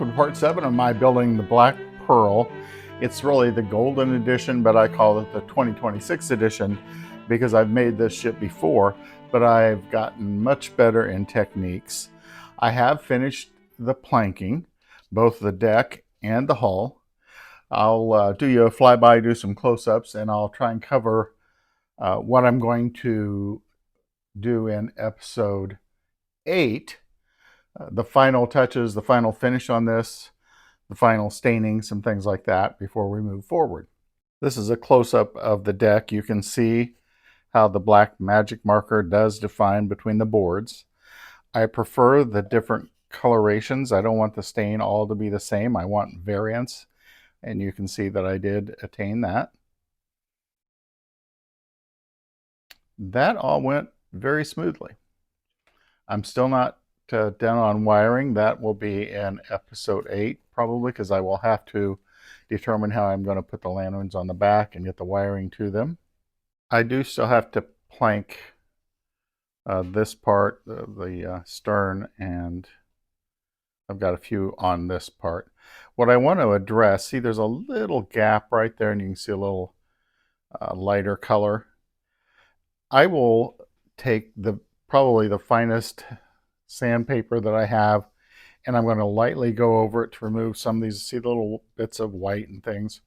welcome to part 7 of my building the Black Pearl. It's really the golden edition, but I call it the 2026 edition because I've made this ship before, but I've gotten much better in techniques. I have finished the planking, both the deck and the hull. I'll do you a flyby, do some close-ups, and I'll try and cover what I'm going to do in episode 8. The final touches, the final finish on this, the final staining, some things like that before we move forward. This is a close-up of the deck. You can see how the black magic marker does define between the boards. I prefer the different colorations. I don't want the stain all to be the same. I want variance, and you can see that I did attain that. That all went very smoothly. I'm still not down on wiring. That will be in episode 8 probably, because I will have to determine how I'm going to put the lanterns on the back and get the wiring to them. I do still have to plank this part, the stern, and I've got a few on this part. What I want to address, see there's a little gap right there, and you can see a little lighter color. I will take probably the finest sandpaper that I have, and I'm going to lightly go over it to remove some of these, see the little bits of white and things.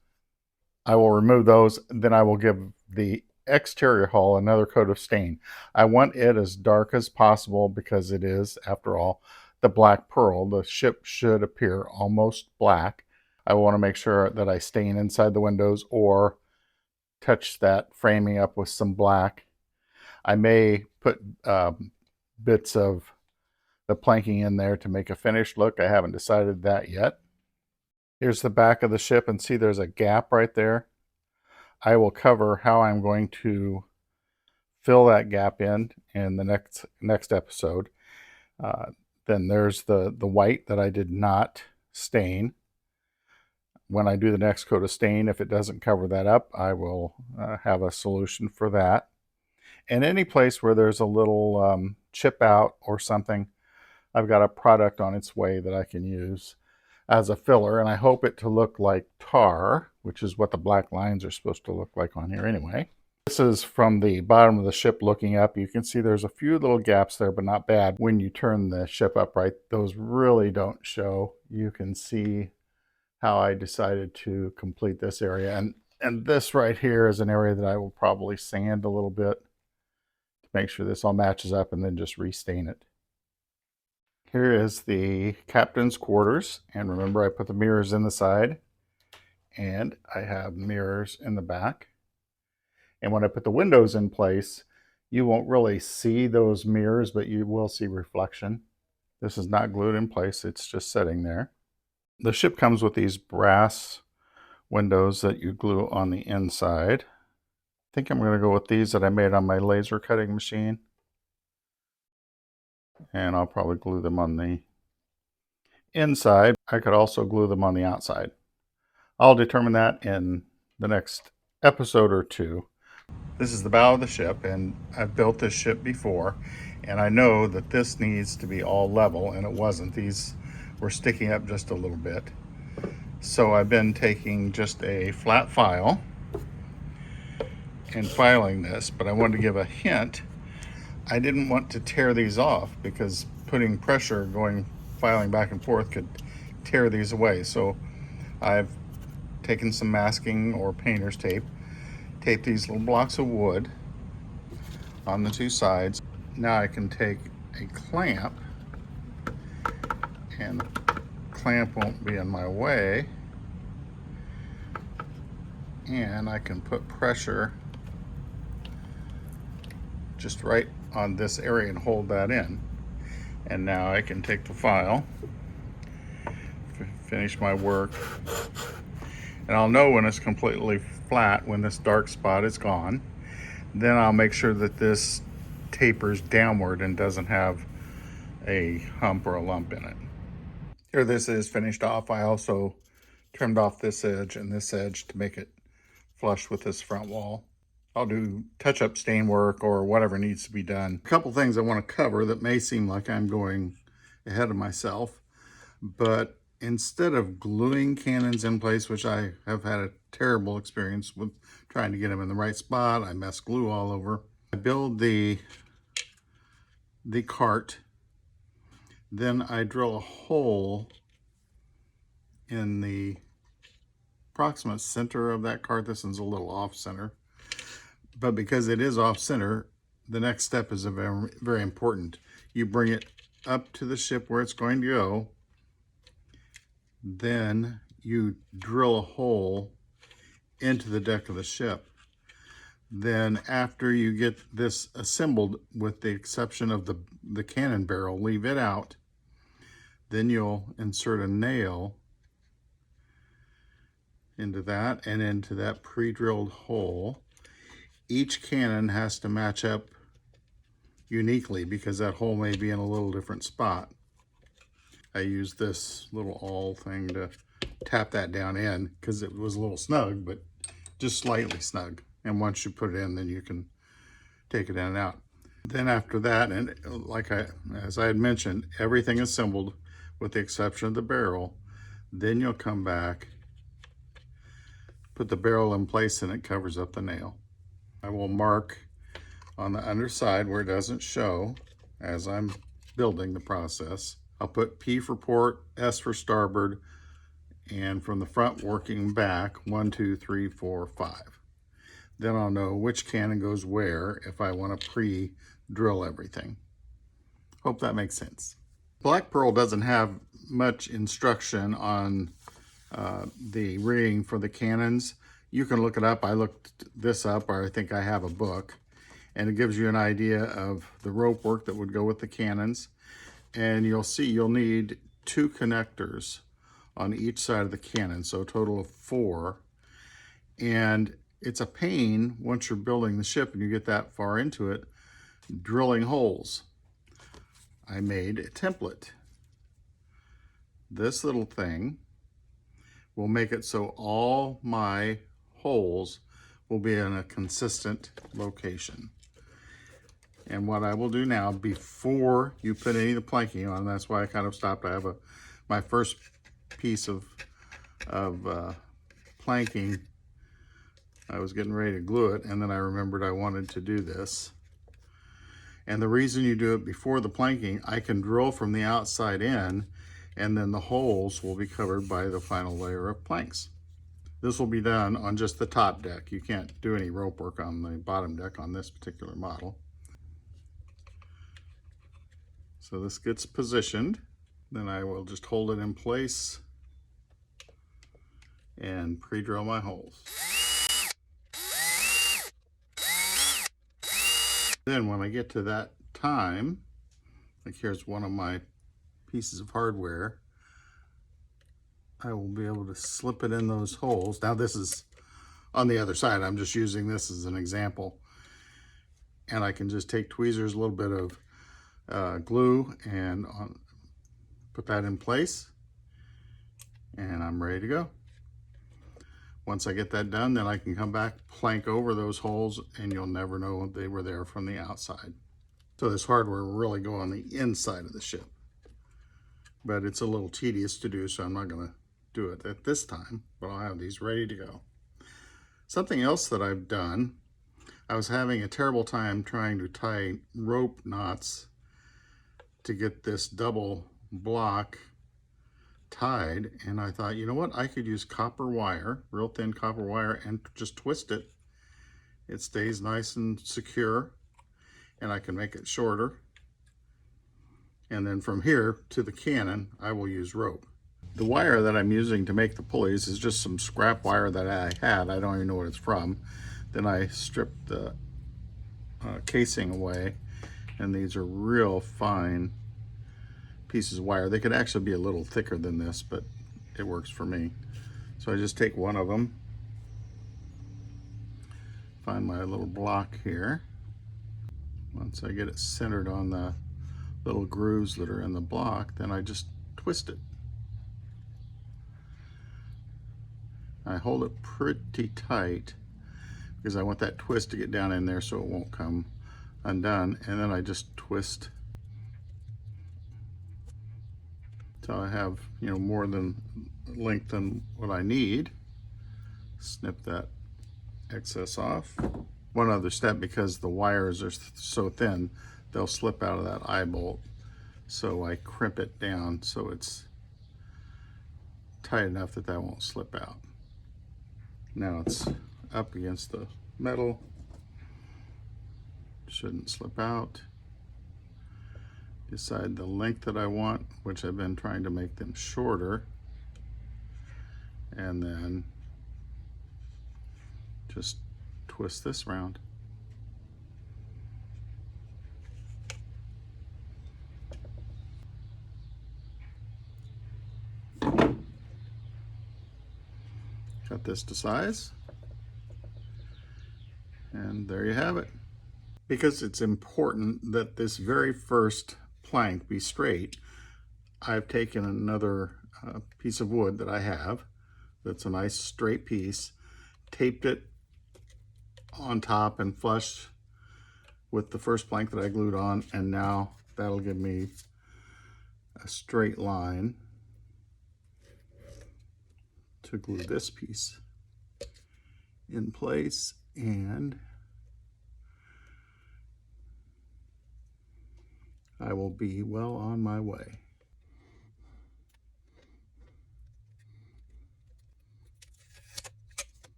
I will remove those, then I will give the exterior hull another coat of stain. I want it as dark as possible because it is, after all, the Black Pearl. The ship should appear almost black. I want to make sure that I stain inside the windows or touch that framing up with some black. I may put bits of the planking in there to make a finished look. I haven't decided that yet. Here's the back of the ship, and see there's a gap right there. I will cover how I'm going to fill that gap in the next episode. Then there's the white that I did not stain. When I do the next coat of stain, if it doesn't cover that up, I will have a solution for that. And any place where there's a little chip out or something, I've got a product on its way that I can use as a filler, and I hope it to look like tar, which is what the black lines are supposed to look like on here anyway. This is from the bottom of the ship looking up. You can see there's a few little gaps there, but not bad. When you turn the ship upright, those really don't show. You can see how I decided to complete this area. And this right here is an area that I will probably sand a little bit to make sure this all matches up, and then just restain it. Here is the captain's quarters, and remember I put the mirrors in the side, and I have mirrors in the back. And when I put the windows in place, you won't really see those mirrors, but you will see reflection. This is not glued in place, it's just sitting there. The ship comes with these brass windows that you glue on the inside. I think I'm going to go with these that I made on my laser cutting machine. And I'll probably glue them on the inside. I could also glue them on the outside. I'll determine that in the next episode or two. This is the bow of the ship, and I've built this ship before, and I know that this needs to be all level, and it wasn't. These were sticking up just a little bit. So I've been taking just a flat file and filing this, but I wanted to give a hint. I didn't want to tear these off because putting pressure filing back and forth could tear these away. So I've taken some masking or painter's tape, taped these little blocks of wood on the two sides. Now I can take a clamp, and the clamp won't be in my way, and I can put pressure just right on this area and hold that in. And now I can take the file, finish my work, and I'll know when it's completely flat, when this dark spot is gone. Then I'll make sure that this tapers downward and doesn't have a hump or a lump in it. Here this is finished off. I also trimmed off this edge and this edge to make it flush with this front wall. I'll do touch-up stain work or whatever needs to be done. A couple things I want to cover that may seem like I'm going ahead of myself, but instead of gluing cannons in place, which I have had a terrible experience with trying to get them in the right spot, I mess glue all over. I build the cart, then I drill a hole in the approximate center of that cart. This one's a little off center, but because it is off center, the next step is very, very important. You bring it up to the ship where it's going to go, then you drill a hole into the deck of the ship. Then after you get this assembled, with the exception of the cannon barrel, leave it out, then you'll insert a nail into that and into that pre-drilled hole. Each cannon has to match up uniquely because that hole may be in a little different spot. I used this little awl thing to tap that down in because it was a little snug, but just slightly snug. And once you put it in, then you can take it in and out. Then after that, and as I had mentioned, everything assembled with the exception of the barrel. Then you'll come back, put the barrel in place, and it covers up the nail. I will mark on the underside where it doesn't show as I'm building the process. I'll put P for port, S for starboard, and from the front working back, 1, 2, 3, 4, 5. Then I'll know which cannon goes where if I want to pre-drill everything. Hope that makes sense. Black Pearl doesn't have much instruction on the rigging for the cannons. You can look it up. I looked this up, or I think I have a book, and it gives you an idea of the rope work that would go with the cannons. And you'll see you'll need 2 connectors on each side of the cannon, so a total of 4. And it's a pain once you're building the ship and you get that far into it, drilling holes. I made a template. This little thing will make it so all my holes will be in a consistent location. And what I will do now, before you put any of the planking on, that's why I kind of stopped. I have my first piece of planking. I was getting ready to glue it, and then I remembered I wanted to do this. And the reason you do it before the planking, I can drill from the outside in, and then the holes will be covered by the final layer of planks. This will be done on just the top deck. You can't do any rope work on the bottom deck on this particular model. So this gets positioned. Then I will just hold it in place and pre-drill my holes. Then when I get to that time, like here's one of my pieces of hardware, I will be able to slip it in those holes. Now this is on the other side. I'm just using this as an example. And I can just take tweezers, a little bit of glue, and put that in place. And I'm ready to go. Once I get that done, then I can come back, plank over those holes, and you'll never know they were there from the outside. So this hardware will really go on the inside of the ship. But it's a little tedious to do, so I'm not going to do it at this time, but I'll have these ready to go. Something else that I've done, I was having a terrible time trying to tie rope knots to get this double block tied, and I thought, you know what, I could use copper wire, real thin copper wire, and just twist it. It stays nice and secure, and I can make it shorter. And then from here to the cannon, I will use rope. The wire that I'm using to make the pulleys is just some scrap wire that I had. I don't even know what it's from. Then I stripped the casing away, and these are real fine pieces of wire. They could actually be a little thicker than this, but it works for me. So I just take one of them, find my little block here. Once I get it centered on the little grooves that are in the block, then I just twist it. I hold it pretty tight because I want that twist to get down in there so it won't come undone, and then I just twist till I have, more than length than what I need. Snip that excess off. One other step, because the wires are so thin, they'll slip out of that eye bolt. So I crimp it down so it's tight enough that that won't slip out. Now it's up against the metal. Shouldn't slip out. Decide the length that I want, which I've been trying to make them shorter. And then just twist this round. Cut this to size. And there you have it. Because it's important that this very first plank be straight, I've taken another piece of wood that I have that's a nice straight piece, taped it on top and flush with the first plank that I glued on, and now that'll give me a straight line to glue this piece in place, and I will be well on my way.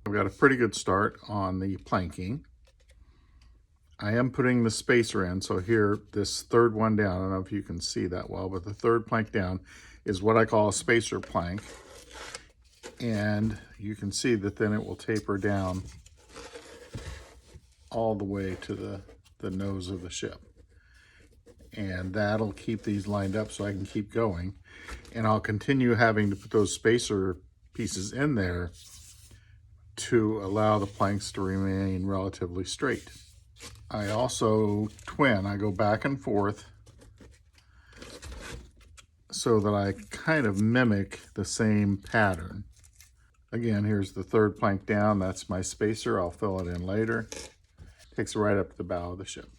I've got a pretty good start on the planking. I am putting the spacer in, so here, this third one down, I don't know if you can see that well, but the third plank down is what I call a spacer plank. And you can see that then it will taper down all the way to the nose of the ship. And that'll keep these lined up so I can keep going. And I'll continue having to put those spacer pieces in there to allow the planks to remain relatively straight. I also twin. I go back and forth so that I kind of mimic the same pattern. Again, here's the third plank down. That's my spacer. I'll fill it in later. Takes it right up to the bow of the ship.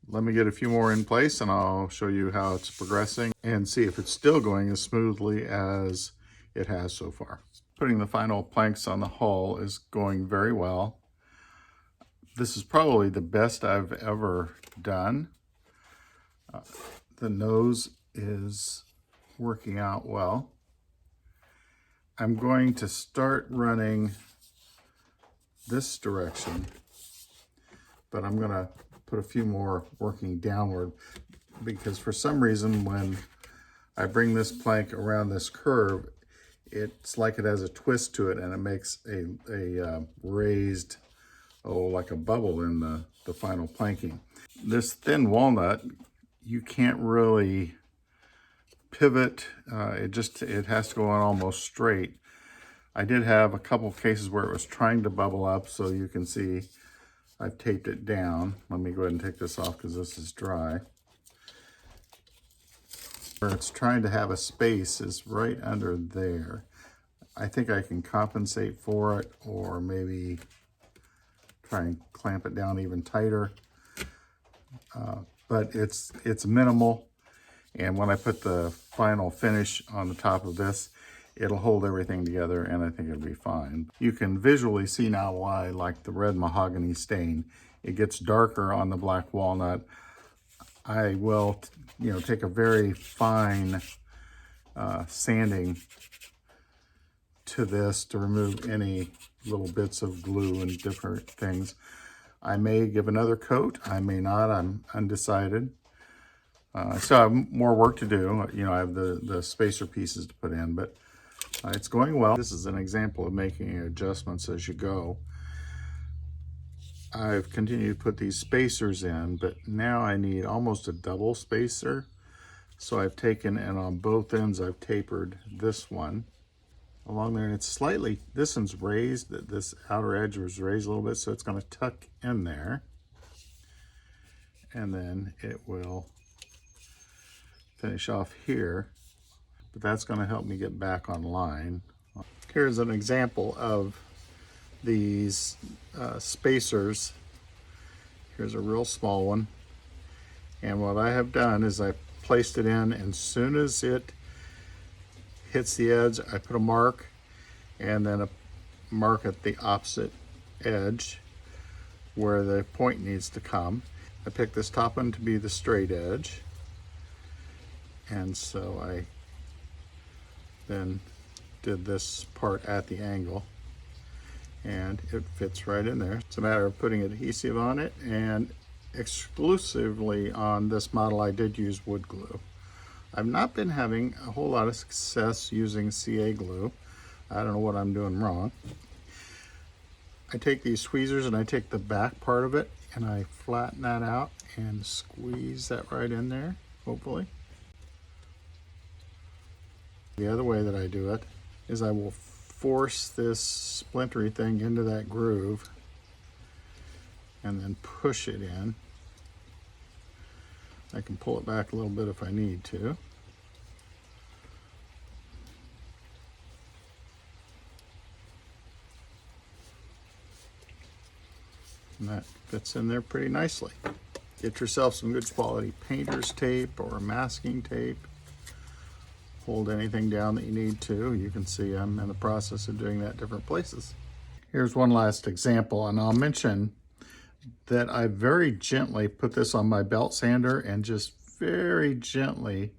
Let me get a few more in place and I'll show you how it's progressing and see if it's still going as smoothly as it has so far. Putting the final planks on the hull is going very well. This is probably the best I've ever done. The nose is working out well. I'm going to start running this direction, but I'm going to put a few more working downward, because for some reason when I bring this plank around this curve, it's like it has a twist to it and it makes a raised, like a bubble in the final planking. This thin walnut, you can't really pivot. It has to go on almost straight. I did have a couple of cases where it was trying to bubble up, so you can see I've taped it down. Let me go ahead and take this off because this is dry. Where it's trying to have a space is right under there. I think I can compensate for it, or maybe try and clamp it down even tighter. But it's minimal, and when I put the final finish on the top of this, it'll hold everything together, and I think it'll be fine. You can visually see now why I like the red mahogany stain. It gets darker on the black walnut. I will, take a very fine sanding to this to remove any little bits of glue and different things. I may give another coat, I may not, I'm undecided. So I have more work to do. I have the spacer pieces to put in, but it's going well. This is an example of making adjustments as you go. I've continued to put these spacers in, but now I need almost a double spacer. So I've taken, and on both ends I've tapered this one along there, and it's slightly, this one's raised, this outer edge was raised a little bit, so it's going to tuck in there, and then it will finish off here, but that's going to help me get back on line. Here's an example of these spacers. Here's a real small one. And what I have done is I placed it in, and as soon as it hits the edge, I put a mark and then a mark at the opposite edge where the point needs to come. I picked this top one to be the straight edge, and so I then did this part at the angle, and it fits right in there. It's a matter of putting adhesive on it, and exclusively on this model I did use wood glue. I've not been having a whole lot of success using CA glue. I don't know what I'm doing wrong. I take these tweezers and I take the back part of it and I flatten that out and squeeze that right in there, hopefully. The other way that I do it is I will force this splintery thing into that groove and then push it in. I can pull it back a little bit if I need to. And that fits in there pretty nicely. Get yourself some good quality painter's tape or masking tape. Hold anything down that you need to. You can see I'm in the process of doing that at different places. Here's one last example, and I'll mention that I very gently put this on my belt sander and just very gently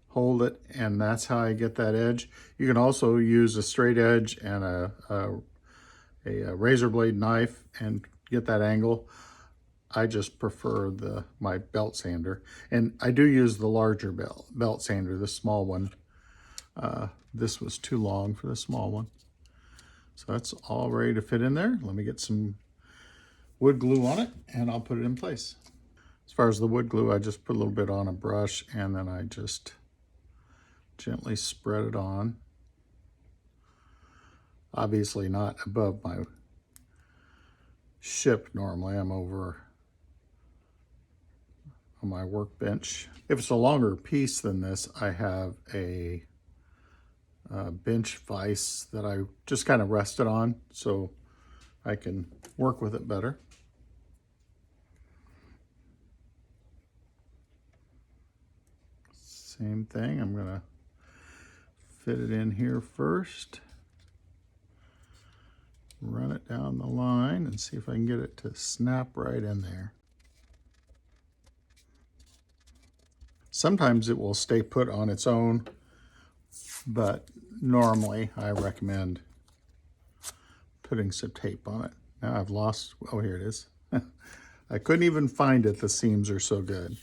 hold it, and that's how I get that edge. You can also use a straight edge and a razor blade knife and get that angle. I just prefer my belt sander, and I do use the larger belt sander. The small one, this was too long for the small one. So that's all ready to fit in there. Let me get some wood glue on it and I'll put it in place. As far as the wood glue, I just put a little bit on a brush and then I just gently spread it on. Obviously not above my ship normally. I'm over on my workbench. If it's a longer piece than this, I have a bench vise that I just kind of rest it on so I can work with it better. Same thing, I'm gonna fit it in here first, run it down the line and see if I can get it to snap right in there. Sometimes it will stay put on its own, but normally I recommend putting some tape on it. Now I've lost, oh, here it is. I couldn't even find it, the seams are so good.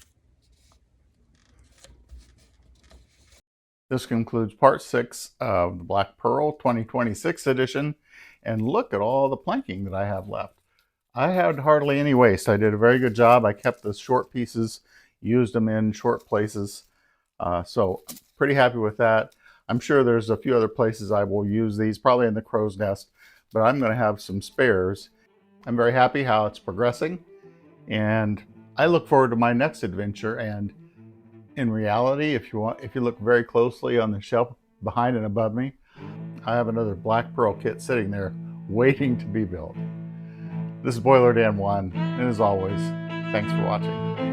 This concludes part 6 of the Black Pearl 2026 edition, and look at all the planking that I have left. I had hardly any waste. I did a very good job. I kept the short pieces, used them in short places, so I'm pretty happy with that. I'm sure there's a few other places I will use these, probably in the crow's nest, but I'm going to have some spares. I'm very happy how it's progressing, and I look forward to my next adventure. And in reality, if you look very closely on the shelf behind and above me, I have another Black Pearl kit sitting there waiting to be built. This is Boiler Dan 1, and as always, thanks for watching.